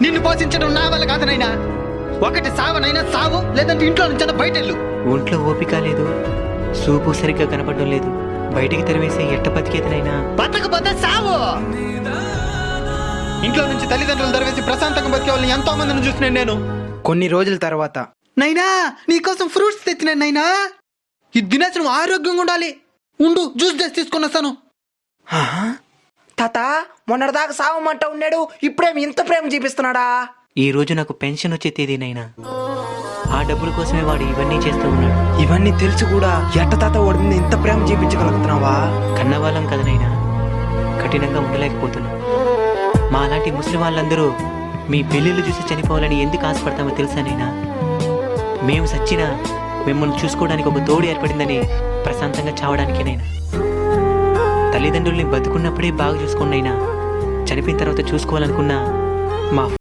నిన్ను పోషించడం నా వల్ల కాదనైనా. ఒకటి సావనైనా సావు, లేదంటే ఇంట్లో నుంచి బయటెళ్ళు. ఒంట్లో ఓపిక లేదు, సూపు సరిగ్గా కనపడడం లేదు, బయటికి తెరవేసే ఎట్ట బతికేదనైనా. బతకపోతే సావు. ఇంట్లో నుంచి తల్లిదండ్రులు తెరవేసి ప్రశాంతంగా బతికే వాళ్ళని ఎంతో మందిని చూసినాను నేను. కొన్ని రోజుల తర్వాత, నైనా నీకోసం ఫ్రూట్స్ తెచ్చినాను నైనా. ఇది తినేసి నువ్వు ఆరోగ్యంగా ఉండాలి. ఉండు, జ్యూస్ చేసి తీసుకొని వస్తాను. తాత మొన్నటిదాకా సావమంట ఉన్నాడు, ఇప్పుడేమి ఇంత ప్రేమ చూపిస్తున్నాడా? ఈ రోజు నాకు పెన్షన్ వచ్చే తేదీనైనా. ఆ డబ్బుల కోసమే వాడు ఇవన్నీ చేస్తూ ఉన్నాడు. ఇవన్నీ తెలిసి కూడా ఎట్ట తాత ఓడింది ఇంత ప్రేమ చూపించగలుగుతున్నావా? కన్నవాళ్ళం కదనైనా, కఠినంగా ఉండలేకపోతున్నా. మా అలాంటి ముస్లిం వాళ్ళందరూ మీ పెళ్ళిళ్ళు చూసి చనిపోవాలని ఎందుకు ఆశపడతామో తెలుసానైనా. మేము సచ్చినా మిమ్మల్ని చూసుకోవడానికి ఒక తోడు ఏర్పడిందని ప్రశాంతంగా చావడానికేనైనా. తల్లిదండ్రుల్ని బతుకున్నప్పుడే బాగా చూసుకున్నైనా చనిపోయిన తర్వాత చూసుకోవాలనుకున్నా మా